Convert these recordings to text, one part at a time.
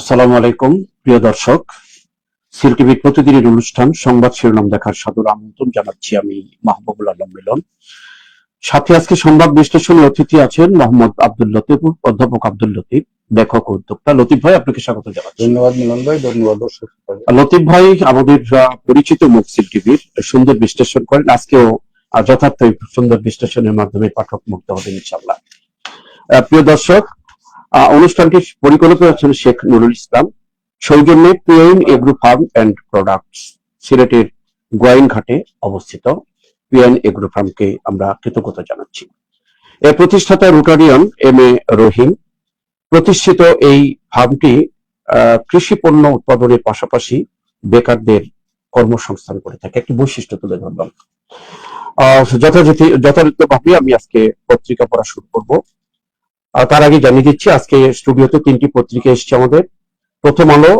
আসসালামু আলাইকুম প্রিয় দর্শক, সিল টিভির প্রতিদিনের অনুষ্ঠান সংবাদ শিরোনাম দেখার সাদর আমন্ত্রণ জানাচ্ছি আমি মাহবুবুল আলম মিলন। সাথে আজকে সংবাদ বিশ্লেষণের অতিথি আছেন মোহাম্মদ আব্দুল লতিফ, অধ্যাপক আব্দুল লতিফ, লেখক ও উদ্যোক্তা। লতিফ ভাই, আপনাকে স্বাগত জানাচ্ছি। ধন্যবাদ মিলন ভাই, ধন্যবাদ দর্শক। লতিফ ভাই আমাদের পরিচিত মুখ, সিল টিভির সুন্দর বিশ্লেষণ করেন। আজকেও যথার্থ সুন্দর বিশ্লেষণের মাধ্যমে পাঠক মুক্ত হবেন ইনশাআল্লাহ। প্রিয় দর্শক, অনুষ্ঠানটি পরিকল্পিত হচ্ছেন শেখ নুরুল ইসলাম, সৌজন্যে PN agro farm and products, সিলেটের গোয়াইনঘাটে অবস্থিত পিএন এগ্রো ফার্মকে আমরা কৃতজ্ঞতা জানাচ্ছি। এর প্রতিষ্ঠাতা রোটারিয়ান এম এ রহিম প্রতিষ্ঠিত এই ফার্মটি কৃষি পণ্য উৎপাদনের পাশাপাশি বেকারদের কর্মসংস্থান করে থাকে। একটি বৈশিষ্ট্য তুলে ধরলাম। যথাযথভাবে আমি আজকে পত্রিকা পড়া শুরু করব। তার আগে জানিয়ে দিচ্ছি, আজকে স্টুডিওতে তিনটি পত্রিকা এসছে আমাদের। প্রথম আলো,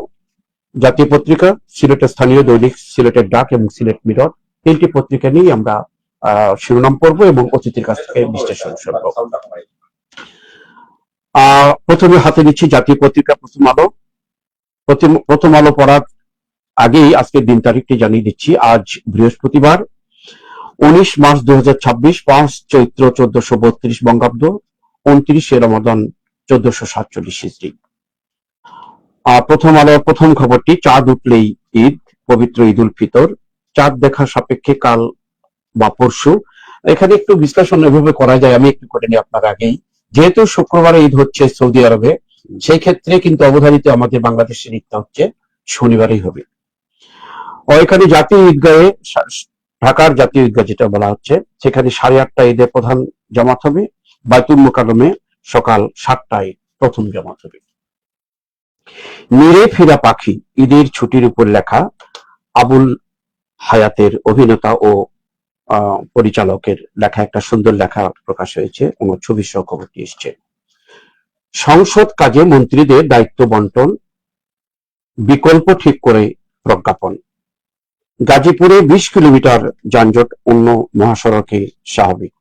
জাতীয় পত্রিকা, সিলেটের স্থানীয় দৈনিক সিলেটের ডাক এবং সিলেট মিরর, তিনটি পত্রিকা নিয়ে আমরা শিরোনাম পড়বো এবং অতিথির কাছ থেকে বিশ্লেষণ শুনবো। প্রথমে হাতে নিচ্ছি জাতীয় পত্রিকা প্রথম আলো। প্রথম আলো পড়ার আগেই আজকের দিন তারিখটি জানিয়ে দিচ্ছি। আজ বৃহস্পতিবার 19 মার্চ 2026, 5 চৈত্র 1432 বঙ্গাব্দ, 29 রমাদান 1447 হিজরি। প্রথম আলোর প্রথম খবরটি, চাঁদ উঠলেই ঈদ, পবিত্র ঈদ উল ফিতর। চাঁদ দেখা সাপেক্ষে কাল বা পরশু। এখানে একটু বিশ্লেষণ এভাবে করা যায়, আমি একটু করে নিই আপনার আগেই। যেহেতু শুক্রবারে ঈদ হচ্ছে সৌদি আরবে, সেই ক্ষেত্রে কিন্তু অবধারিত আমাদের বাংলাদেশের ঈদটা হচ্ছে শনিবারেই হবে। এখানে জাতীয় ঈদগাহে, ঢাকার জাতীয় ঈদগাহ যেটা বলা হচ্ছে, সেখানে 8:30 ঈদের প্রধান জামাত হবে। বাইতুল মোকাররমে সকাল 7টায় প্রথম জামাত হবে। নিরে ফিরা পাখি, ঈদের ছুটির উপর লেখা আবুল হায়াতের অভিনেতা ও পরিচালকের লেখা একটা সুন্দর লেখা প্রকাশ হয়েছে, কোন ছবি সহ খবরটি এসছে। সংসদ কাজে মন্ত্রীদের দায়িত্ব বন্টন, বিকল্প ঠিক করে প্রজ্ঞাপন। গাজীপুরে 20 কিলোমিটার যানজট, অন্য মহাসড়কে স্বাভাবিক।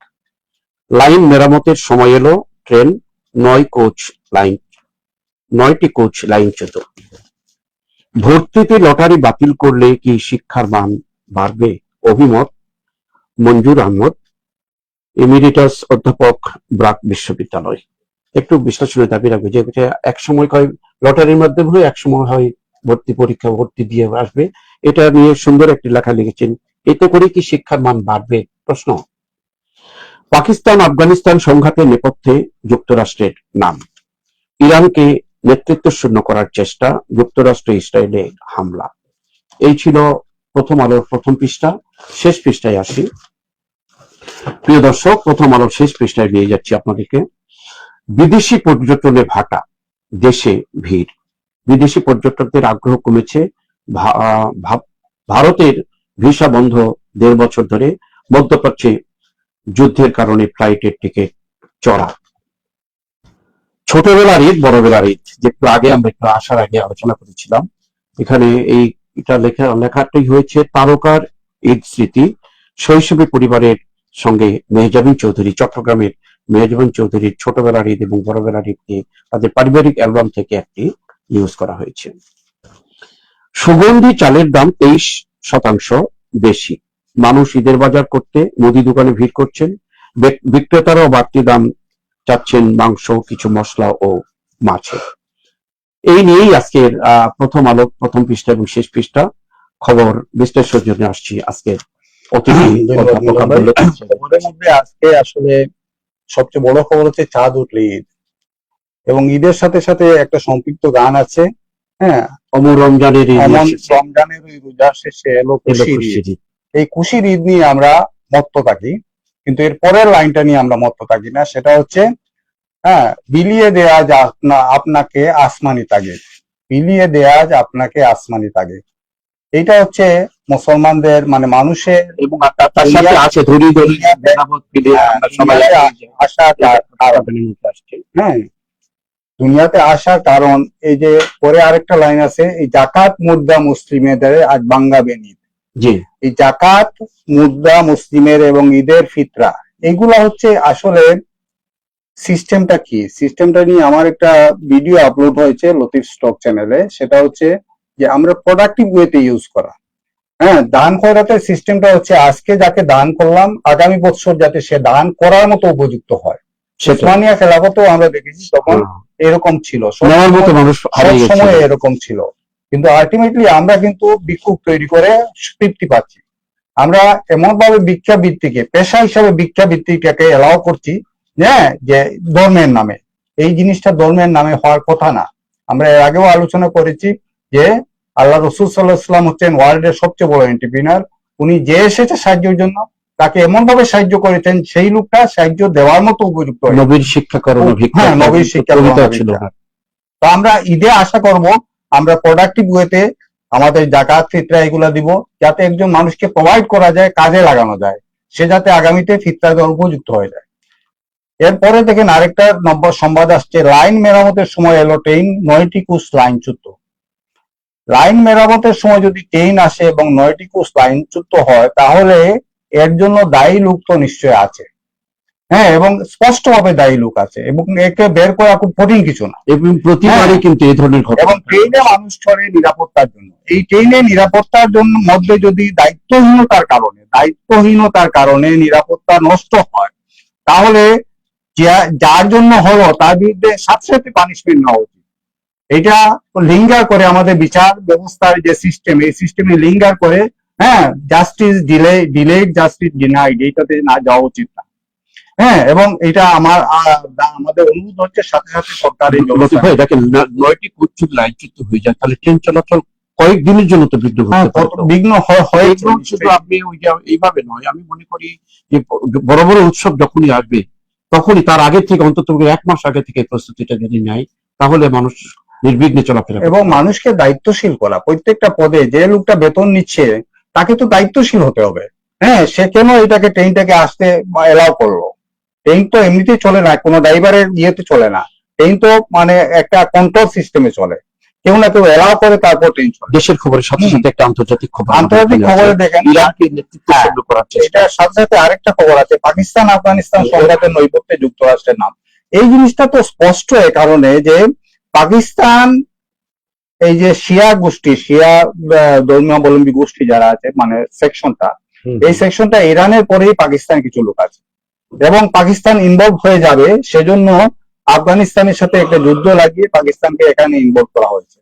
লাইন মেরামতের সময় এলো, ট্রেন 9টি কোচ লাইনচ্যুত। ভর্তিতে লটারি বাতিল করলে কি শিক্ষার মান বাড়বে? অভিমত মঞ্জুর আহমদ, এমিরিটাস অধ্যাপক, ব্রাক বিশ্ববিদ্যালয়। একটু বিশ্লেষণের দাবি রাখবে যে এক সময় হয় লটারির মাধ্যমে হয়, এক সময় হয় ভর্তি দিয়ে আসবে। এটা নিয়ে সুন্দর একটি লেখা লিখেছেন। এতে করে কি শিক্ষার মান বাড়বে প্রশ্ন। পাকিস্তান আফগানিস্তান সংঘাতের নেপথ্যে যুক্তরাষ্ট্রের নাম। ইরানকে নেতৃত্ব শূন্য করার চেষ্টা, যুক্তরাষ্ট্র ইসরায়েলে হামলা। এই ছিল প্রথম আলোর প্রথম পৃষ্ঠা। শেষ পৃষ্ঠায় আসি। প্রিয় দর্শক, প্রথম আলোর শেষ পৃষ্ঠায় নিয়ে যাচ্ছি আপনাদেরকে। বিদেশি পর্যটনে ভাটা, দেশে ভিড়। বিদেশি পর্যটকদের আগ্রহ কমেছে। ভারতের ভিসা বন্ধ 1.5 বছর ধরে। মধ্যপ্রাচ্যে যুদ্ধের কারণে ফ্লাইটের টিকিট চড়া। ছোটবেলার ঈদ, বড়বেলার ঈদ, যেটু আগে আমরা একটু আসার আগে আলোচনা করেছিলাম। এখানে এটা লেখাটি হয়েছে তারকার ঈদ স্মৃতি। শৈশবে পরিবারের সঙ্গে মেহজাবিন চৌধুরী, চট্টগ্রামের মেহজাবিন চৌধুরীর ছোটবেলার ঈদ এবং বড়বেলার ঈদ নিয়ে তাদের পারিবারিক অ্যালবাম থেকে একটি নিউজ করা হয়েছে। সুগন্ধি চালের দাম 23% বেশি। মানুষ ঈদের বাজার করতে মুদি দোকানে ভিড় করছেন। বিক্রেতারাও বাড়তি দাম চাচ্ছেন মাংস, কিছু মশলা ও মাছে। এই নিয়েই আজকের প্রথম আলো প্রথম পৃষ্ঠা এবং শেষ পৃষ্ঠা খবর বিশ্লেষণের জন্য আসছি আজকের অতিথি। আজকে আসলে সবচেয়ে বড় খবর হচ্ছে চাঁদ উঠলে ঈদ, এবং ঈদের সাথে সাথে একটা সম্পৃক্ত গান আছে। হ্যাঁ, রমজানের ওই রোজার শেষে এলো খুশির ঈদ। এই খুশির ঈদ নিয়ে আমরা মত্ত থাকি, কিন্তু এর পরের লাইনটা নিয়ে আমরা মত্ত থাকি না। সেটা হচ্ছে বিলিয়ে দেয়া আপনাকে আসমানি তাগে, বিলিয়ে দেয়া আপনাকে আসমানি তাগে। এইটা হচ্ছে মুসলমানদের, মানে মানুষের এবং তার সাথে আছে দুনিয়াতে আসার কারণ। এই যে পরে আরেকটা লাইন আছে, এই জাকাত মুদ্রা মুসলিমেদের আজ বাঙ্গাবেন ঈদ। জি, এই জাকাত মুদ্রা মুসলিমের এবং ঈদের ফিতরা, এগুলা হচ্ছে আসলে সিস্টেমটা কি, সিস্টেমটা নিয়ে আমার একটা ভিডিও আপলোড হয়েছে লতিফ স্টক চ্যানেলে। সেটা হচ্ছে যে আমরা প্রোডাক্টিভ ওয়েতে ইউজ করা। হ্যাঁ, দান খয়রাতের সিস্টেমটা হচ্ছে আজকে যাকে দান করলাম আগামী বছর যাতে সে দান করার মতো উপযুক্ত হয়। উসমানিয়া খেলাফতেও আমরা দেখেছি তখন এরকম ছিল, নেওয়ার মতো মানুষ হারিয়ে গেছে। সময় এরকম ছিল, কিন্তু আলটিমেটলি আমরা কিন্তু ভিক্ষুক তৈরি করে তৃপ্তি পাচ্ছি। আমরা এমন ভাবে ভিক্ষাবৃত্তিকে পেশা হিসাবে ভিক্ষাবৃত্তিটাকে এলাও করছি, হ্যাঁ, যে ধর্মের নামে। এই জিনিসটা ধর্মের নামে হওয়ার কথা না। আমরা এর আগেও আলোচনা করেছি যে আল্লাহ রসুল সাল্লাহ ইসলাম হচ্ছেন ওয়ার্ল্ডের সবচেয়ে বড় এন্টারপ্রিনার। উনি যে এসেছে সাহায্যের জন্য, তাকে এমন ভাবে সাহায্য করেছেন সেই লোকটা সাহায্য দেওয়ার মতো উপযুক্ত। নবীর শিক্ষা করোনা ভিক্ষা, হ্যাঁ, নবীর শিক্ষা ছিল। তো আমরা ঈদে আশা করব আমরা প্রোডাক্টিভ ওয়েতে আমাদের জাকাত ফিতরা এগুলা দিব, যাতে একজন মানুষকে প্রোভাইড করা যায়, কাজে লাগানো যায়, সে যাতে আগামীতে ফিতরা দেওয়ার উপযুক্ত হয়ে যায়। এরপরে দেখেন আরেকটা নব্য সংবাদ আসছে, লাইন মেরামতের সময় এলো ট্রেন, 9টি কোচ লাইনচ্যুত। লাইন মেরামতের সময় যদি ট্রেন আসে এবং 9টি কোচ লাইনচ্যুত হয়, তাহলে এর জন্য দায়ী লোক তো নিশ্চয় আছে। হ্যাঁ, এবং স্পষ্টভাবে দায়ী লোক আছে, এবং একে বের করা খুব কঠিন কিছু না। এবং প্রতিবারই কিন্তু এই ধরনের ঘটনা। এবং ট্রেনে মানুষ চড়ে নিরাপত্তার জন্য, এই ট্রেনে নিরাপত্তার জন্য মধ্যে যদি দায়িত্বহীনতার কারণে নিরাপত্তা নষ্ট হয়, তাহলে যার জন্য হলো তার বিরুদ্ধে সাথে পানিশমেন্ট নেওয়া উচিত। এটা লিঙ্গার করে আমাদের বিচার ব্যবস্থার যে সিস্টেম, এই সিস্টেমে লিঙ্গার করে, হ্যাঁ, জাস্টিস ডিলেড জাস্টিস ডিনাইড, এইটাতে না যাওয়া উচিত না। হ্যাঁ, এবং এটা আমাদের অনুরোধ হচ্ছে সাথে সাথে সরকারের দেখেন 9টি কোচ যদি লাইনচ্যুত হয়ে যায়, তাহলে ট্রেন চলাচল কয়েকদিনের জন্য তো বিঘ্ন হয়। শুধু আপনি এইভাবে নয়, আমি মনে করি যে বড় বড় উৎসব যখনই আসবে তখনই তার আগে থেকে, অন্তত 1 মাস আগে থেকে প্রস্তুতিটা যদি নেয়, তাহলে মানুষ নির্বিঘ্নে চলাফেরা। এবং মানুষকে দায়িত্বশীল করা, প্রত্যেকটা পদে যে লোকটা বেতন নিচ্ছে তাকে তো দায়িত্বশীল হতে হবে। হ্যাঁ, সে কেন এটাকে ট্রেনটাকে আসতে এলাও করলো? ট্রেন তো এমনিতেই চলে না, কোনো ড্রাইভারের ইয়েতে চলে না। ট্রেন তো মানে একটা কন্ট্রোল সিস্টেমে চলে, কেউ না কেউ এলাও করে তারপর ট্রেন চলে। দেশের খবরের সাথে সাথে একটা আন্তর্জাতিক খবরে দেখেন ইরানকে নেতৃত্ব করার চেষ্টা। এটার সাথে সাথে আরেকটা খবর আছে, পাকিস্তান আফগানিস্তান সংঘাতের নৈপথ্যে যুক্তরাষ্ট্রের নাম। এই জিনিসটা তো স্পষ্ট এ কারণে যে পাকিস্তান এই যে শিয়া গোষ্ঠী, শিয়া ধর্মাবলম্বী গোষ্ঠী যারা আছে, মানে সেকশনটা, এই সেকশনটা ইরানের পরেই পাকিস্তান কিছু লোক আছে, এবং পাকিস্তান ইনভলভ হয়ে যাবে, সেজন্য আফগানিস্তানের সাথে একটা যুদ্ধ লাগিয়ে পাকিস্তানকে এখানে ইনভলভ করা হয়েছে।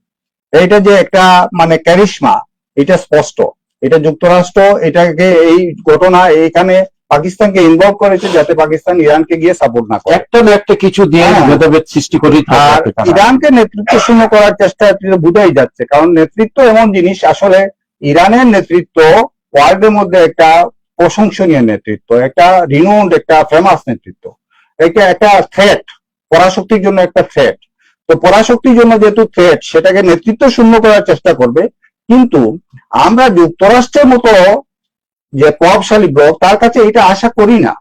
এইটা যে একটা মানে ক্যারিশমা, এটা স্পষ্ট। এটা যুক্তরাষ্ট্র এটাকে, এই ঘটনা এইখানে পাকিস্তানকে ইনভলভ করেছে যাতে পাকিস্তান ইরানকে গিয়ে সাপোর্ট না করে, একটা না একটা কিছু দিয়ে ভেদাভেদ সৃষ্টি করে। আর ইরানকে নেতৃত্ব শূন্য করার চেষ্টা বোঝাই যাচ্ছে, কারণ নেতৃত্ব এমন জিনিস, আসলে ইরানের নেতৃত্ব ওয়ার্ল্ডের মধ্যে একটা প্রশংসনীয় নেতৃত্ব, একটা রিনোন্ড, একটা ফেমাস নেতৃত্ব। এটা একটা থ্রেট, পরাশক্তির জন্য একটা থ্রেট। তো পরাশক্তির জন্য যেহেতু থ্রেট, সেটাকে নেতৃত্ব শূন্য করার চেষ্টা করবে। কিন্তু আমরা যুক্তরাষ্ট্রের মতো যে প্রভাবশালী ব্লক, তার কাছে এটা আশা করি না।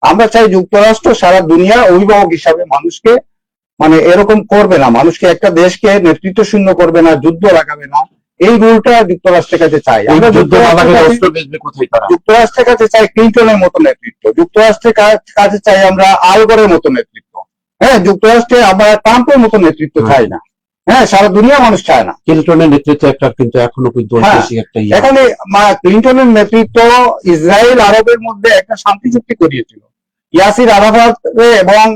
আমরা চাই যুক্তরাষ্ট্র সারা দুনিয়ার অভিভাবক হিসাবে মানুষকে মানে এরকম করবে না, মানুষকে, একটা দেশকে নেতৃত্ব শূন্য করবে না, যুদ্ধ লাগাবে না, এই রুলটা যুক্তরাষ্ট্রের কাছে চাই। আমরা যুক্তরাষ্ট্রের কাছে চাই ক্লিন্টনের মতো নেতৃত্ব, যুক্তরাষ্ট্রের কাছে চাই আমরা আল গোরের মতো নেতৃত্ব। হ্যাঁ, যুক্তরাষ্ট্রে আমরা ট্রাম্পের মতো নেতৃত্ব চাই না। হ্যাঁ, সারা দুনিয়া মানুষ চায় না। ক্লিন্টনের নেতৃত্বে একটা, কিন্তু এখনো কিন্তু এখানে ক্লিন্টনের নেতৃত্ব ইসরায়েল আরবের মধ্যে একটা শান্তি চুক্তি করিয়েছিল, ইয়াসির আরাফাত এবং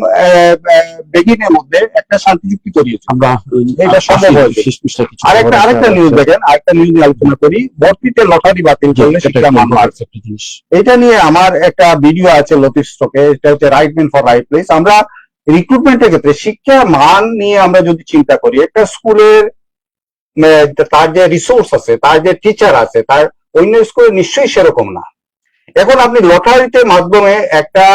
বেগিনের মধ্যে একটা শান্তি চুক্তি করিয়েছে। আমরা এটা সম্ভব হয়েছে। আরেকটা নিউজ দেখেন, আরেকটা নিউজ নিয়ে আলোচনা করি। ভর্তিতে লটারি বাতিল করলে শিক্ষা মান বাড়ছে। এটা নিয়ে আমার একটা ভিডিও আছে লতিফ স্টকে, এটা হচ্ছে right man for right place. আমরা রিক্রুটমেন্টের ক্ষেত্রে শিক্ষা মান নিয়ে আমরা যদি চিন্তা করি, একটা স্কুলের তার যে রিসোর্স আছে, তার যে টিচার আছে, তার অন্য স্কুলে নিশ্চয়ই সেরকম না। এখন আপনি লটারিতে মাধ্যমে একটা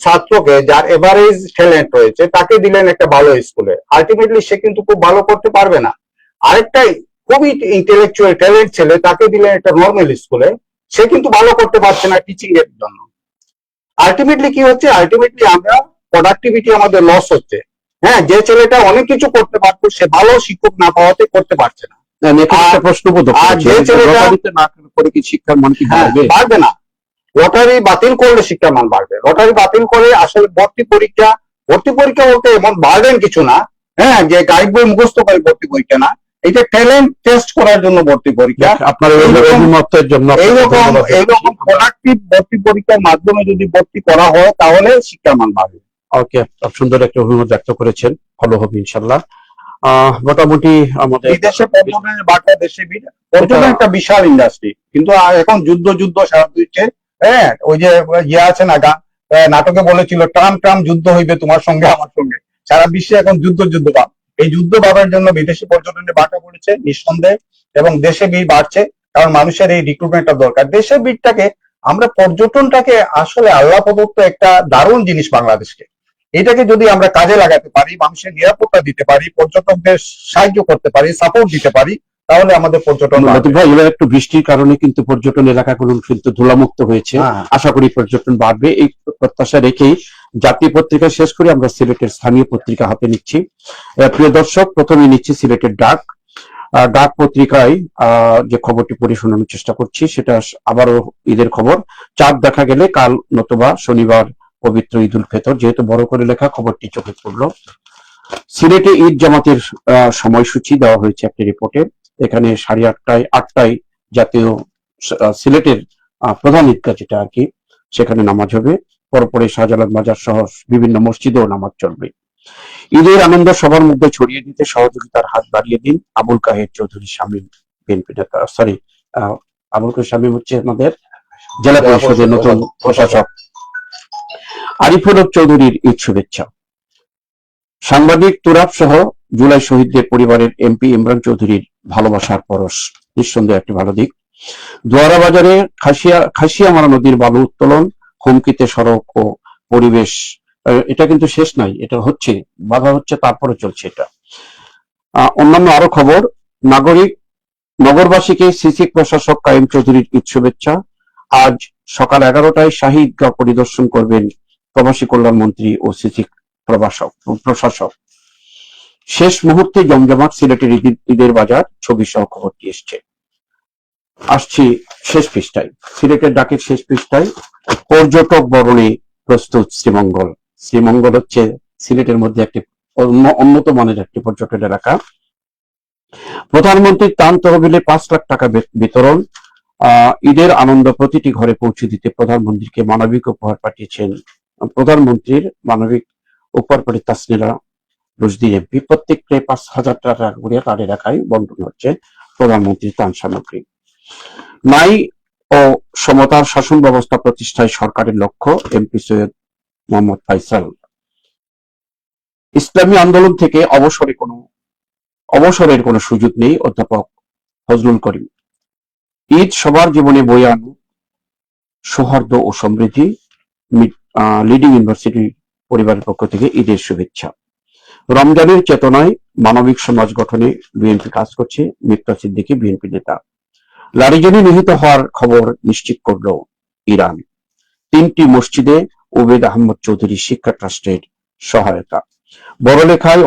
ছাত্রকে, যার এভারেজ ট্যালেন্ট রয়েছে, তাকে দিলেন একটা ভালো স্কুলে, আলটিমেটলি সে কিন্তু খুব ভালো করতে পারবে না। আরেকটা খুবই ইন্টেলেকচুয়াল ট্যালেন্ট ছেলে, তাকে দিলেন একটা নর্মাল স্কুলে, সে কিন্তু ভালো করতে পারছে না টিচিং এর জন্য। আলটিমেটলি কি হচ্ছে, আলটিমেটলি আমরা প্রোডাক্টিভিটি আমাদের লস হচ্ছে। হ্যাঁ, যে ছেলেটা অনেক কিছু করতে পারতো, সে ভালো শিক্ষক না পাওয়াতে করতে পারছে না। প্রশ্নবোধক, আর যে ছেলেটা না করে কি শিক্ষার মান কি বাড়বে না? লটারি বাতিল করলে শিক্ষার মান বাড়বে। লটারি বাতিল করে আসলে ভর্তি পরীক্ষা ভর্তি পরীক্ষা বলতে এমন বার্ডেন কিছু না, হ্যাঁ, যে গাইড বই মুখস্থ করে ভর্তি পরীক্ষা না, এটা ট্যালেন্ট টেস্ট করার জন্য ভর্তি পরীক্ষা। আপনার অভিমতের জন্য এইরকম প্রোডাক্টিভ ভর্তি পরীক্ষার মাধ্যমে যদি ভর্তি করা হয় তাহলে শিক্ষার মান বাড়বে। ওকে, সুন্দর একটা অভিমত ব্যক্ত করেছেন, ভালো হবে ইনশাল্লাহ। মোটামুটি আমাদের বিদেশে পর্যটনের বার্তা, দেশে পর্যটন একটা বিশাল ইন্ডাস্ট্রি, কিন্তু এখন যুদ্ধ সারা দিচ্ছে। হ্যাঁ, ওই যে ইয়ে আছে না, নাটকে বলেছিল ট্রাম ট্রাম যুদ্ধ হইবে তোমার সঙ্গে আমার সঙ্গে। সারা বিশ্বে এখন যুদ্ধ ভাব। এই যুদ্ধ ভাবের জন্য বিদেশি পর্যটনের বার্তা পড়েছে নিঃসন্দেহে, এবং দেশে ভিড় বাড়ছে, কারণ মানুষের এই রিক্রুটমেন্টটা দরকার। দেশের ভিড়টাকে আমরা, পর্যটনটাকে আসলে আল্লাহ প্রদত্ত একটা দারুণ জিনিস বাংলাদেশকে, এটাকে যদি আমরা কাজে লাগাতে পারি, মানুষের নিরাপত্তা দিতে পারি, পর্যটকদের সাহায্য করতে পারি, সাপোর্ট দিতে পারি, তাহলে আমাদের পর্যটন ভাই, এবার একটু বৃষ্টির কারণে কিন্তু পর্যটন এলাকাগুলো কিন্তু ধুলামুক্ত হয়েছে। আশা করি পর্যটন বাড়বে, এই প্রত্যাশা রেখেই জাতীয় পত্রিকা শেষ করে আমরা সিলেটের স্থানীয় পত্রিকা হাতে নিচ্ছি। প্রিয় দর্শক, প্রথমে নিচ্ছি সিলেটের ডাক পত্রিকায় যে খবরটি পড়ে শোনানোর চেষ্টা করছি, সেটা আবারও ঈদের খবর। চাঁদ দেখা গেলে কাল নতুবা শনিবার পবিত্র ঈদ উল ফিতর, যেহেতু বড় করে লেখা, খবরটি চোখে পড়লো। সিলেটে ঈদ জামাতের সময়সূচি দেওয়া হয়েছে একটি রিপোর্টে। এখানে 8:30টায় জাতীয় সিলেটের প্রধান ঈদগাহ যেটা আর কি, সেখানে নামাজ হবে। পরপরে শাহজালাল মাজার সহ বিভিন্ন মসজিদেও নামাজ চলবে। ঈদের আনন্দ সবার মধ্যে ছড়িয়ে দিতে সহযোগিতার হাত বাড়িয়ে দিন আবুল কাহের চৌধুরী শামীম, বিএনপি নেতা। আবুল কাহের শামীম হচ্ছে আমাদের জেলা পরিষদের নতুন প্রশাসক। আরিফুল হক চৌধুরীর ঈদ শুভেচ্ছা। সাংবাদিক তুরাব সহ জুলাই শহীদদের পরিবারের এমপি ইমরান চৌধুরীর ভালোবাসার পরশ, নিঃসন্দেহে একটি ভালো দিক। দোয়ারা বাজারে খাসিয়ামারা নদীর বালু উত্তোলন, হুমকিতে সড়ক ও পরিবেশ। এটা কিন্তু শেষ নাই, এটা হচ্ছে, বাধা হচ্ছে, তারপরে চলছে এটা। অন্যান্য আরো খবর। নগরবাসীকে সিসি প্রশাসক কায়েম চৌধুরীর ঈদ শুভেচ্ছা। আজ সকাল 11টায় শাহী ঈদগাহ পরিদর্শন করবেন প্রবাসী কল্যাণ মন্ত্রী ও সিসি প্রশাসক। শেষ মুহূর্তে জমজমাট সিলেটের ঈদের বাজার, ছবি সহ খবরটি এসছে। আসছি শেষ পৃষ্ঠায়, সিলেটের ডাকের শেষ পৃষ্ঠায়। পর্যটক বরণে প্রস্তুত শ্রীমঙ্গল। শ্রীমঙ্গল হচ্ছে সিলেটের মধ্যে একটি উন্নত মানের একটি পর্যটন এলাকা। প্রধানমন্ত্রীর ত্রাণ তহবিলে 5 লাখ টাকা বিতরণ। ঈদের আনন্দ প্রতিটি ঘরে পৌঁছে দিতে প্রধানমন্ত্রীকে মানবিক উপহার পাঠিয়েছেন প্রধানমন্ত্রীর মানবিক উপহার পাঠিয়ে তাসনিরা রুশদি এমপি। প্রত্যেককে 5,000 টাকা করে তার এলাকায় বন্টন হচ্ছে প্রধানমন্ত্রীর ত্রাণ সামগ্রী। ন্যায় ও সমতার শাসন ব্যবস্থা প্রতিষ্ঠায় সরকারের লক্ষ্য, এমপি সৈয়দ মোহাম্মদ ফাইসাল। ইসলামী আন্দোলন থেকে অবসরের কোনো সুযোগ নেই, অধ্যাপক ফজলুল করিম। ঈদ সবার জীবনে বয়ে আনুক সৌহার্দ্য ও সমৃদ্ধি, লিডিং ইউনিভার্সিটি পরিবারের পক্ষ থেকে ঈদের শুভেচ্ছা। রমজানের চেতনায় মানবিক সমাজ গঠনে বিএনপি কাজ করছে, মিফতা সিদ্দিকী, বিএনপি নেতা। লারিজনে নিহত হওয়ার খবর নিশ্চিত করল ইরান। 3টি মসজিদে ওবেদ আহমদ চৌধুরী শিক্ষা ট্রাস্টের সহায়তা। বড়লেখায়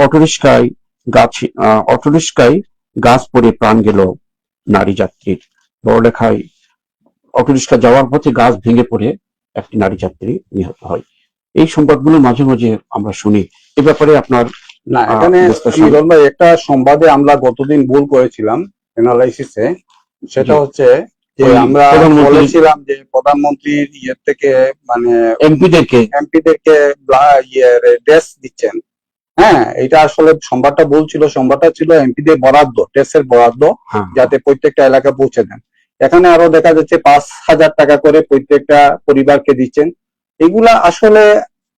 অটোরিক্সায় গাছ পড়ে প্রাণ গেল নারী যাত্রীর। বড়লেখায় অটোরিক্সা যাওয়ার পথে গাছ ভেঙে পড়ে একটি নারী যাত্রী নিহত হয়। এই সংবাদগুলো মাঝে মাঝে আমরা শুনি। এ ব্যাপারে আপনার না, এখানে একটা সংবাদে আমরা গতদিন ভুল করেছিলাম অ্যানালাইসিসে, সেটা হচ্ছে যে আমরা বলেছিলাম যে প্রধানমন্ত্রীর ইয়ের থেকে মানে এমপিদেরকে ড্রেস দিচ্ছেন। হ্যাঁ, এটা আসলে সংবাদটা ভুল ছিল। সংবাদটা ছিল এমপিদের বরাদ্দ, ড্রেসের বরাদ্দ, যাতে প্রত্যেকটা এলাকা পৌঁছে দেন। এখানে আরো দেখা যাচ্ছে 5,000 টাকা করে প্রত্যেকটা পরিবারকে দিচ্ছেন। এগুলা আসলে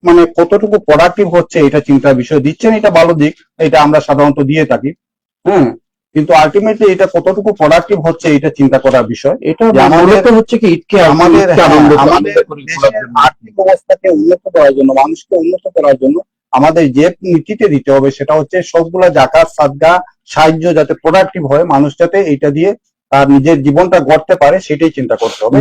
মানে কতটুকু প্রোডাক্টিভ হচ্ছে এটা চিন্তার বিষয়। দিচ্ছেন, এটা ভালো দিক, এটা আমরা সাধারণত দিয়ে থাকি। হ্যাঁ, কিন্তু আলটিমেটলি এটা কতটুকু প্রোডাক্টিভ হচ্ছে এটা চিন্তা করার বিষয়। এটা হচ্ছে কি আমাদের দেশের আর্থিক অবস্থাকে উন্নত করার জন্য, মানুষকে উন্নত করার জন্য আমাদের যে নীতিতে দিতে হবে সেটা হচ্ছে সবগুলা জাকাত, সাদকা, সাহায্য যাতে প্রোডাক্টিভ হয়, মানুষ যাতে এটা দিয়ে তার নিজের জীবনটা গড়তে পারে, সেটাই চিন্তা করতে হবে।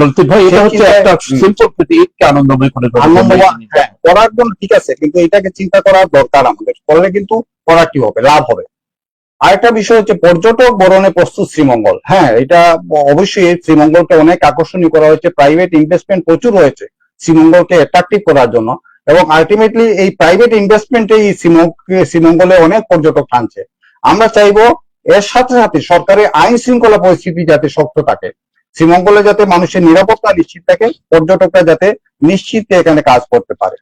করার জন্য ঠিক আছে, কিন্তু এটাকে চিন্তা করার দরকার আমাদের, করলে কিন্তু প্রোডাক্টিভ হবে, লাভ হবে। আরেকটা বিষয় হচ্ছে পর্যটক বরণে প্রস্তুত শ্রীমঙ্গল। হ্যাঁ, এটা অবশ্যই শ্রীমঙ্গলকে অনেক আকর্ষণীয় করা হয়েছে, প্রাইভেট ইনভেস্টমেন্ট প্রচুর হয়েছে শ্রীমঙ্গলকে অ্যাট্রাকটিভ করার জন্য। এবং আলটিমেটলি এই প্রাইভেট ইনভেস্টমেন্টে এই শ্রীমঙ্গলে অনেক পর্যটক টানছে। আমরা চাইবো এর সাথে সাথে সরকারের আইন শৃঙ্খলা পরিস্থিতি যাতে শক্ত থাকে, শ্রীমঙ্গলে যাতে মানুষের নিরাপত্তা নিশ্চিত থাকে, পর্যটকরা যাতে নিশ্চিত এখানে কাজ করতে পারে।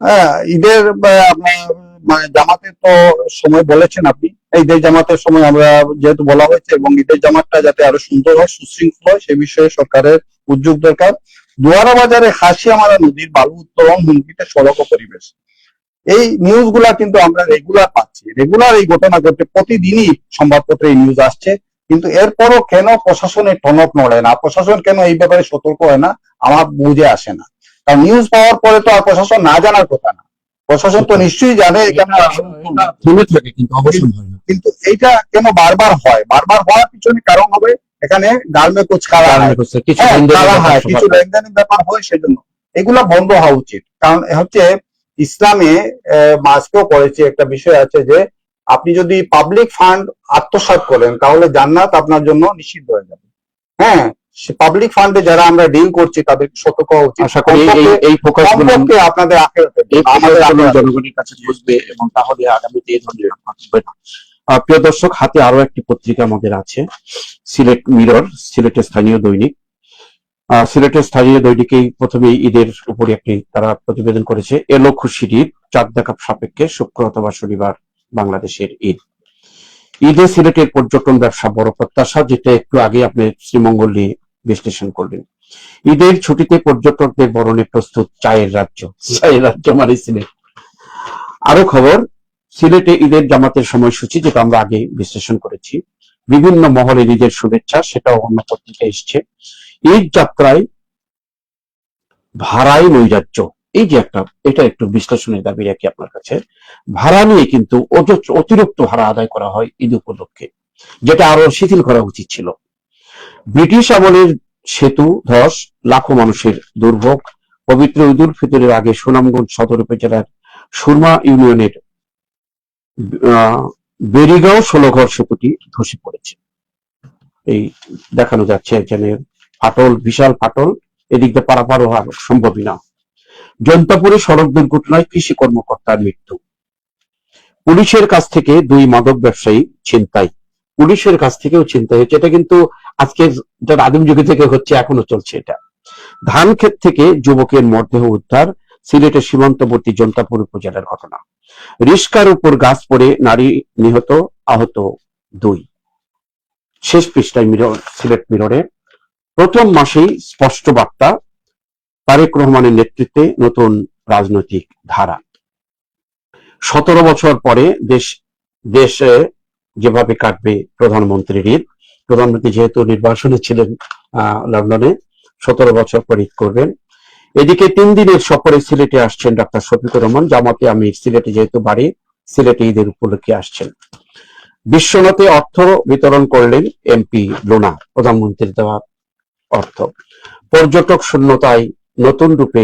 হ্যাঁ, ঈদের জামাতের তো সময় বলেছেন আপনি, ঈদের জামাতের সময় আমরা যেহেতু বলা হয়েছে, এবং ঈদের জামাতটা যাতে আরো সুন্দর হয়, সুশৃঙ্খল হয়, সে বিষয়ে সরকারের উদ্যোগ দরকার। দুয়ারা বাজারে হাসিয়ামারা নদীর বালু উত্তোলন হুমকিতে সড়ক ও পরিবেশ, এই নিউজ গুলা কিন্তু আমরা রেগুলার পাচ্ছি, রেগুলার এই ঘটনা ঘটে, প্রতিদিনই সংবাদপত্রে এই নিউজ আসছে। কিন্তু এরপরও কেন প্রশাসনের টনক নড়ে না, প্রশাসন কেন এই ব্যাপারে সতর্ক হয় না, আমার বুঝে আসে না। কারণ নিউজ পাওয়ার পরে তো আর প্রশাসন না জানার কথা না, প্রশাসন তো নিশ্চয়ই জানে এখানে থেমে থাকে, কিন্তু অবশ্যই হয় না। কিন্তু এইটা কেন বারবার হয়, বারবার হওয়ার পিছনে কারণ হবে এখানে গার্মে কুচ কালা হয়, কিছু লেনদেনের ব্যাপার হয়, সেজন্য এগুলা বন্ধ হওয়া উচিত। কারণ হচ্ছে ইসলামে আজকেও করেছে একটা বিষয় আছে যে আপনি যদি পাবলিক ফান্ড আত্মসাৎ করেন তাহলে জান্নাত আপনার জন্য নিষিদ্ধ হয়ে যাবে। হ্যাঁ, পাবলিক ফান্ডে যারা আমরা ডিল করছি তাদের সতর্ক হওয়া উচিত। আশা করি এই ফোকাসগুলো আপনাদের জনগণের কাছে বুঝবে, এবং তাহলে আগামীতে এই ধরনের হবে না। প্রিয় দর্শক, হাতে আরো একটি পত্রিকা আমাদের আছে, সিলেট মিরর, সিলেটের স্থানীয় দৈনিক। সিলেটের স্থানীয় দৈনিকেই প্রথমে ঈদের উপরে একটি তারা প্রতিবেদন করেছে, এলো খুশির ঈদ, চাঁদ দেখা সাপেক্ষে শুক্র অথবা শনিবার বাংলাদেশের ঈদ। ঈদে সিলেটের পর্যটন ব্যবসা বড় প্রত্যাশা, যেটা একটু আগে আপনি শ্রীমঙ্গল নিয়ে বিশ্লেষণ করলেন। ঈদের ছুটিতে পর্যটকদের বরণে প্রস্তুত চায়ের রাজ্য, চায়ের রাজ্য মানে সিলেট। আরো খবর, সিলেটে ঈদের জামাতের সময়সূচি, যেটা আমরা আগে বিশ্লেষণ করেছি। বিভিন্ন মহলের ঈদের শুভেচ্ছা, সেটাও অন্য পত্রিকায় এসছে। ঈদ যাত্রায় ভাড়ায় নৈরাজ্য, এই যে একটা, এটা একটু বিশ্লেষণের দাবি রাখি আপনার কাছে। ভাড়া নিয়ে কিন্তু অতিরিক্ত ভাড়া আদায় করা হয় ঈদ উপলক্ষে, যেটা আরো শিথিল করা উচিত ছিল। ব্রিটিশ আমলের সেতু ধস, লাখো মানুষের দুর্ভোগ। পবিত্র ঈদ উল ফিতরের আগে সুনামগঞ্জ সদর উপজেলার সুরমা ইউনিয়নের বেরিগাঁও 16 ঘর সেতুটি ধসে পড়েছে। এই দেখানো যাচ্ছে এখানে ফাটল, বিশাল ফাটল, এদিক দিয়ে পারাপার হওয়া সম্ভবই না। জৈন্তাপুরে সড়ক দুর্ঘটনায় কৃষি কর্মকর্তার মৃত্যু। পুলিশের কাছ থেকে 2 মাদক ব্যবসায়ী ছিনতাই, পুলিশের কাছ থেকেও ছিনতাই হচ্ছে। এটা কিন্তু আজকে আদিম যুগে থেকে হচ্ছে, এখনো চলছে এটা। ধান ক্ষেত থেকে যুবকের মরদেহ উদ্ধার, সিলেটের সীমান্তবর্তী জৈন্তাপুর উপজেলার ঘটনা। রিস্কার উপর গাছ পড়ে নারী নিহত, আহত 2। শেষ পৃষ্ঠায় মিরর, সিলেট মিররে প্রথম মাসেই স্পষ্ট বার্তা, তারেক রহমানের নেতৃত্বে নতুন রাজনৈতিক ধারা। 17 বছর পরে দেশে যেভাবে কাটবে প্রধানমন্ত্রীর ঈদ, প্রধানমন্ত্রী যেহেতু নির্বাসনে ছিলেন লন্ডনে, 17 বছর পর ঈদ করবেন। এদিকে 3 দিনের সফরে সিলেটে আসছেন ডাক্তার শফিকুর রহমান, জামাতে আমির সিলেটে যেহেতু বাড়ি, সিলেটে ঈদের উপলক্ষে আসছেন। বিশ্বনাথে অর্থ বিতরণ করলেন এমপি লোনা, প্রধানমন্ত্রীর দেওয়া অর্থ। পর্যটক শূন্যতায় নতুন রূপে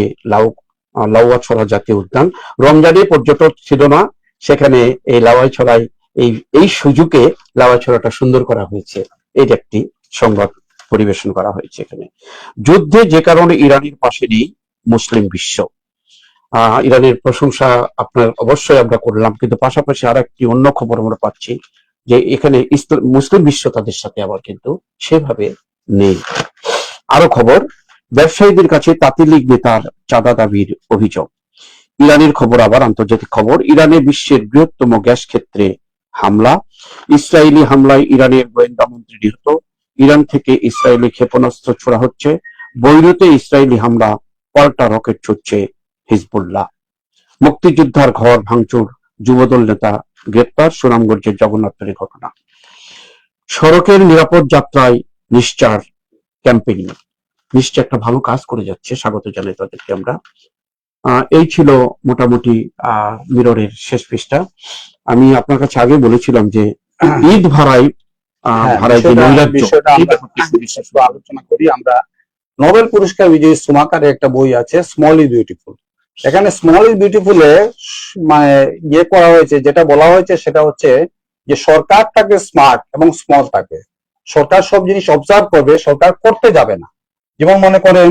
লাউয়াছড়া জাতীয় উদ্যান। রমজানে পর্যটক ছিল না, সেখানে এই লাউয়াছড়ায় এই সুযোগে লাউয়াছড়াটা সুন্দর করা হয়েছে, এই একটি সংবাদ পরিবেশন করা হয়েছে এখানে। যুদ্ধে যে কারণে ইরানের পাশে নেই মুসলিম বিশ্ব। ইরানের প্রশংসা আপনার অবশ্যই আমরা করলাম, কিন্তু পাশাপাশি আর একটি অন্য খবর আমরা পাচ্ছি যে এখানে মুসলিম বিশ্ব তাদের সাথে আবার কিন্তু সেভাবে নেই। আরো খবর, ব্যবসায়ীদের কাছে তাঁতি লীগ নেতার চাঁদা দাবির অভিযোগ। ইরানের খবর, আবার আন্তর্জাতিক খবর, ইরানে বিশ্বের বৃহত্তম গ্যাস ক্ষেত্রে হামলা। ইসরায়েলি হামলায় ইরানের গোয়েন্দা মন্ত্রী নিহত। ইরান থেকে ইসরায়েলি ক্ষেপণাস্ত্র ছোড়া হচ্ছে। বৈরুতে ইসরায়েলি হামলা, পাল্টা রকেট ছুটছে হিজবুল্লাহ। মুক্তিযোদ্ধার ঘর ভাঙচুর, যুবদল নেতা গ্রেপ্তার, সুনামগঞ্জের জগন্নাথপুরের ঘটনা। সড়কের নিরাপদ যাত্রায় নিশ্চার ক্যাম্পেইন, নিশ্চয় একটা ভালো কাজ করে যাচ্ছে, স্বাগত জানাই তাদেরকে আমরা। এই ছিল মোটামুটি মিররের শেষ পৃষ্ঠা। আমি আপনার কাছে আগে বলেছিলাম যে ঈদ ভাড়ায় যে নৈরাজ্য, আলোচনা করি আমরা। নোবেল পুরস্কার বিজয়ী সুমাকারের একটা বই আছে, স্মল ইজ বিউটিফুল। এখানে স্মল ইজ বিউটিফুলে মানে করা হয়েছে, যেটা বলা হয়েছে সেটা হচ্ছে যে সরকার থাকে স্মার্ট এবং স্মল থাকে। সরকার সব জিনিস অবজার্ভ করবে, সরকার করতে যাবে না। যেমন মনে করেন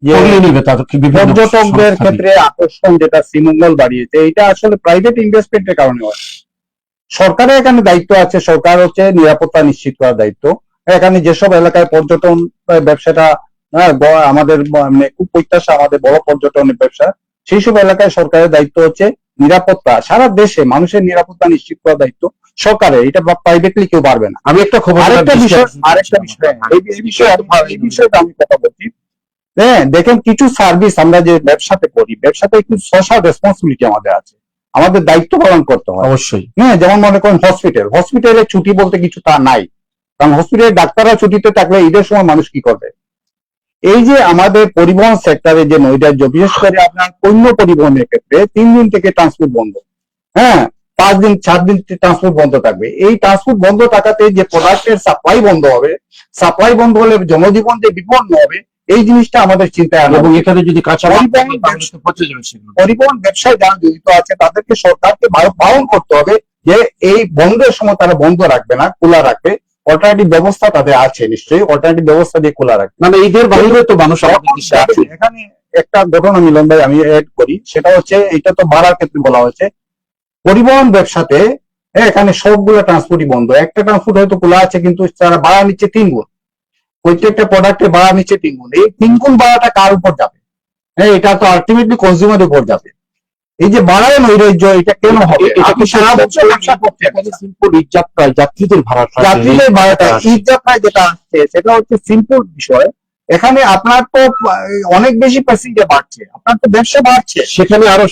যে করিয়ে নিবে তাদেরকে বিভিন্ন পর্যটকদের সংস্থা ক্ষেত্রে আকর্ষণ যেটা শ্রীমঙ্গল বাড়িয়েছে, এটা আসলে প্রাইভেট ইনভেস্টমেন্টের কারণে হয়। সরকারের এখানে দায়িত্ব আছে, সরকার হচ্ছে নিরাপত্তা নিশ্চিত করার দায়িত্ব। এখানে যেসব এলাকায় পর্যটন ব্যবসাটা আমাদের মানে খুব প্রত্যাশা, আমাদের বড় পর্যটনের ব্যবসা, সেই সব এলাকায় সরকারের দায়িত্ব হচ্ছে নিরাপত্তা, সারা দেশে মানুষের নিরাপত্তা নিশ্চিত করার দায়িত্ব সরকারের, এটা প্রাইভেটলি কেউ পারবে না। আমি একটা খবর আরেকটা বিষয় এই বিষয়ে আমি কথা বলছি। হ্যাঁ, দেখেন কিছু সার্ভিস আমরা যে ব্যবসাতে করি, ব্যবসাতে একটু সোশ্যাল রেসপন্সিবিলিটি আমাদের আছে, আমাদের দায়িত্ব পালন করতে হয়। অবশ্যই হ্যাঁ, যেমন মনে করেন হসপিটালে ছুটি বলতে কিছু তা নাই, কারণ হসপিটালে ডাক্তাররা ছুটিতে থাকলে ঈদের সময় মানুষ কি করবে? এই যে আমাদের পরিবহন সেক্টরে যে নৈরাজ্য, বিশেষ করে আপনার পণ্য পরিবহনের ক্ষেত্রে 3 দিন থেকে ট্রান্সপোর্ট বন্ধ, হ্যাঁ 5 দিন 4 দিন ট্রান্সপোর্ট বন্ধ থাকবে। এই ট্রান্সপোর্ট বন্ধ থাকাতে যে প্রোডাক্টের সাপ্লাই বন্ধ হবে, সাপ্লাই বন্ধ হলে জনজীবন যে বিপন্ন হবে, এই জিনিসটা আমাদের চিন্তায় আনা এবং উচিত। এখানে যদি কাঁচা পরিবহন ব্যবসায় যারা জড়িত আছে তাদেরকে সরকারকে বারণ করতে হবে যে এই বন্ধের সময় তারা বন্ধ রাখবে না, খোলা রাখবে। অল্টারনেটিভ ব্যবস্থা তাদের আছে, নিশ্চয়ই অল্টারনেটিভ ব্যবস্থা দিয়ে খোলা রাখবে। মানে ঈদের বাইরে তো মানুষ আমাদের দেশে আছে। এখানে একটা ঘটনা মিলন ভাই আমি এড করি, সেটা হচ্ছে এটা তো ভাড়ার ক্ষেত্রে বলা হয়েছে, পরিবহন ব্যবসাতে এখানে সবগুলো ট্রান্সপোর্টই বন্ধ। একটা ট্রান্সপোর্ট হয়তো খোলা আছে কিন্তু তারা ভাড়া নিচ্ছে 3 গুণ, প্রত্যেকটা প্রোডাক্টে ভাড়া নিচ্ছে 3 গুণ। এই 3 গুণ ভাড়াটা কার উপর যাবে? হ্যাঁ, এটা তো আলটিমেটলি কনজিউমারের উপর যাবে। এই যে বাড়ায় নৈরাজ্য, এটা কেন হবে? আপনি সারা বছর ব্যবসা করছেন, সিম্পল ঈদ যাত্রায় যাত্রীদের ভাড়াটা যাত্রীদের ভাড়াটা ঈদ যাত্রায় যেটা আসছে সেটা হচ্ছে সিম্পল বিষয়। এখানে আপনার তো অনেক বেশি প্যাসেঞ্জার বাড়ছে, আপনার তো ব্যবসা বাড়ছে, সেখানে আরো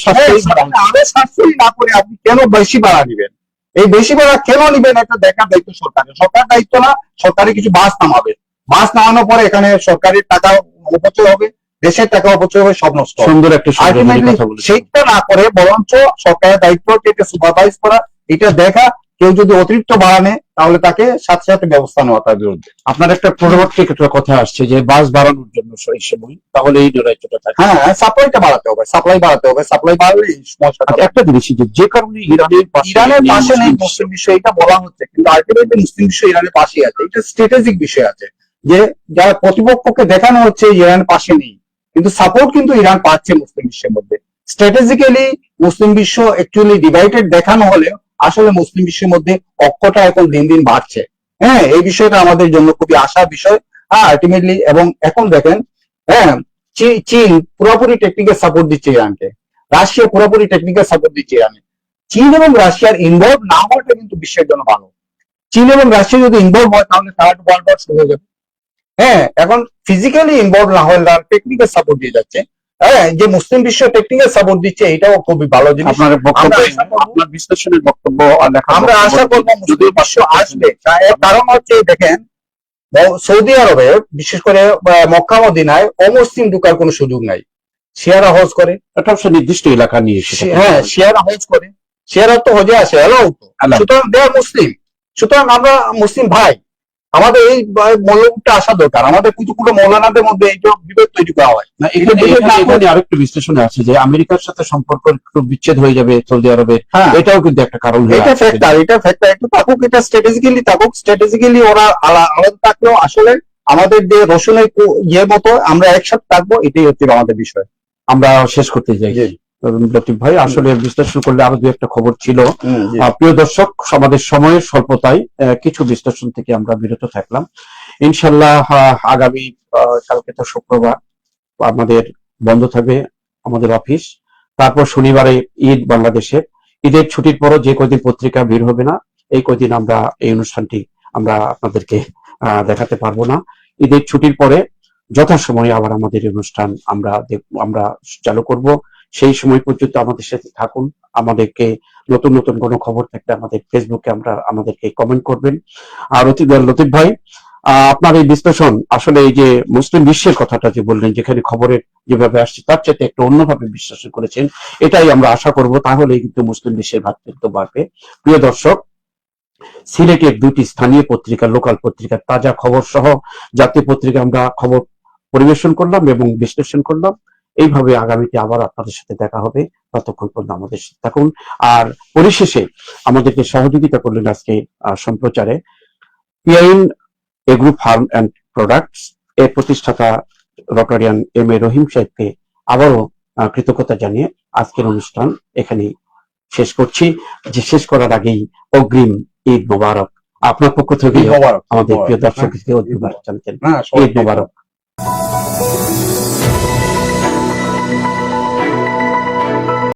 আরো সাশ্রয়ী না করে আপনি কেন বেশি ভাড়া নিবেন? এই বেশি ভাড়া কেন নিবেন এটা দেখার দায়িত্ব সরকারের। সরকার দায়িত্ব না, সরকারের কিছু বাস নামাবে, বাস নামানোর পরে এখানে সরকারের টাকা অপচয় হবে, দেশের টাকা অপচয় হবে, সব নষ্ট হবে। সুন্দর একটা আলটিমেটলি সেইটা না করে বরঞ্চ সরকারের দায়িত্ব হচ্ছে এটা সুপারভাইজ করা, এটা দেখা, কেউ যদি অতিরিক্ত ভাড়া নেয় তাহলে তাকে সাথে সাথে ব্যবস্থা নেওয়া তার বিরুদ্ধে। আপনার একটা পরবর্তী একটা কথা আসছে যে বাস বাড়ানোর জন্য এই সময়, তাহলে এই নৈরাজ্যটা থাকে। হ্যাঁ, সাপ্লাইটা বাড়াতে হবে, সাপ্লাই বাড়াতে হবে, সাপ্লাই বাড়লে এই সমস্যাটা। একটা জিনিস যে কারণে ইরানের পাশে নেই মুসলিম বিশ্ব, এটা বলা হচ্ছে, কিন্তু আলটিমেটলি মুসলিম বিশ্ব ইরানের পাশেই আছে। এটা স্ট্র্যাটেজিক বিষয় আছে যে যারা প্রতিপক্ষকে দেখানো হচ্ছে ইরানের পাশে নেই, কিন্তু সাপোর্ট কিন্তু ইরান পাচ্ছে মুসলিম বিশ্বের মধ্যে। স্ট্র্যাটেজিক্যালি মুসলিম বিশ্ব অ্যাকচুয়ালি ডিভাইডেড দেখানো হলে আসলে মুসলিম বিশ্বের মধ্যে ঐক্যটা এখন দিন দিন বাড়ছে। হ্যাঁ, এই বিষয়টা আমাদের জন্য খুবই আশার বিষয়। হ্যাঁ, আলটিমেটলি এবং এখন দেখেন, হ্যাঁ চীন পুরোপুরি টেকনিক্যাল সাপোর্ট দিচ্ছে ইরানকে, রাশিয়া পুরোপুরি টেকনিক্যাল সাপোর্ট দিচ্ছে ইরানে। চীন এবং রাশিয়ার ইনভলভ না হওয়াটা কিন্তু বিশ্বের জন্য ভালো। চীন এবং রাশিয়া যদি ইনভলভ হয় তাহলে থার্ড ওয়ার্ল্ড ওয়ার শুরু হয়ে যাবে। হ্যাঁ, এখন ফিজিক্যালি ইনভলভ না হলে টেকনিক্যাল সাপোর্ট দিয়ে যাচ্ছে। হ্যাঁ, যে মুসলিম বিশ্ব টেকনিক্যাল সাপোর্ট দিচ্ছে এটাও খুবই ভালো জিনিস। আপনার বিশ্লেষণের বক্তব্য আমরা আশা করবো মুসলিম বিশ্ব আসবে, কারণ হচ্ছে দেখেন সৌদি আরবে বিশেষ করে মক্কা মদিনায় অমুসলিম ঢুকার কোনো সুযোগ নাই। শিয়ারা হজ করে, একটা নির্দিষ্ট এলাকা নিয়ে, হ্যাঁ শিয়ারা হজ করে, শিয়ারা তো হজে আসে, এলাও তো, সুতরাং দে আর মুসলিম। সুতরাং আমরা মুসলিম ভাই, আমাদের এই মৌলটা আসা দরকার। আমাদের কিছু কোনো মৌলানাদের মধ্যে এই বিভেদ তৈরি করা হয় না। এখানে আরেকটু বিশ্লেষণে আছে যে আমেরিকার সাথে সম্পর্ক একটু বিচ্ছেদ হয়ে যাবে সৌদি আরবের, এটাও কিন্তু একটা কারণ। এটা ফ্যাক্টর একটু থাকুক, এটা স্ট্র্যাটেজিক্যালি থাকুক, স্ট্র্যাটেজিক্যালি ওরা আলাদা থাকলেও আসলে আমাদের যে রসুনের ইয়ের মতো আমরা একসাথে থাকবো, এটাই হচ্ছে আমাদের বিষয়। আমরা শেষ করতে যাই লতিফ ভাই, আসলে বিশ্লেষণ করলে আরো দু একটা খবর ছিল। প্রিয় দর্শক, আমাদের সময়ের স্বল্পতায় কিছু বিশ্লেষণ থেকে আমরা বিরত থাকলাম। ইনশাল্লাহ আগামী কালকে তো শুক্রবার, আমাদের বন্ধ থাকবে আমাদের অফিস। তারপর শনিবারে ঈদ বাংলাদেশের, ঈদের ছুটির পরও যে কয়দিন পত্রিকা বের হবে না, এই কয়দিন আমরা এই অনুষ্ঠানটি আমরা আপনাদেরকে দেখাতে পারবো না। ঈদের ছুটির পরে যথাসময়ে আবার আমাদের অনুষ্ঠান আমরা চালু করব। সেই সময় পর্যন্ত আমাদের সাথে থাকুন। আমাদেরকে নতুন নতুন কোনো খবর থাকলে আমাদের ফেসবুকে আমাদেরকে কমেন্ট করবেন। আর লতিফ ভাই, আপনার এই বিশ্লেষণ আসলে এই যে মুসলিম বিশ্বের কথাটা যে বললেন, যেখানে খবরের যেভাবে আসছে তার চাইতে একটা অন্যভাবে বিশ্লেষণ করেছেন, এটাই আমরা আশা করব, তাহলে কিন্তু মুসলিম বিশ্বের ভ্রাতৃত্ব বাড়বে। প্রিয় দর্শক, সিলেটের 2টি স্থানীয় পত্রিকা, লোকাল পত্রিকার তাজা খবর সহ জাতীয় পত্রিকা আমরা খবর পরিবেশন করলাম এবং বিশ্লেষণ করলাম। এইভাবে আগামীতে আবার আপনাদের সাথে দেখা হবে, ততক্ষণ পর্যন্ত আমাদের সাথে থাকুন। আর পরিশেষে আমাদেরকে সহযোগিতা করলেন আজকে সম্প্রচারে PIN agro farm and products এর প্রতিষ্ঠাতা রটারিয়ান এম এ রহিম সাহেবকে আবারও কৃতজ্ঞতা জানিয়ে আজকের অনুষ্ঠান এখানেই শেষ করছি। যে শেষ করার আগেই অগ্রিম ঈদ মোবারক আপনার পক্ষ থেকে ঈদ মোবারক, আমাদের ঈদ প্রিয় মোবারক। দর্শককে হ্যাঁ, অগ্রিম জানতেন। হ্যাঁ, ঈদ মোবারক।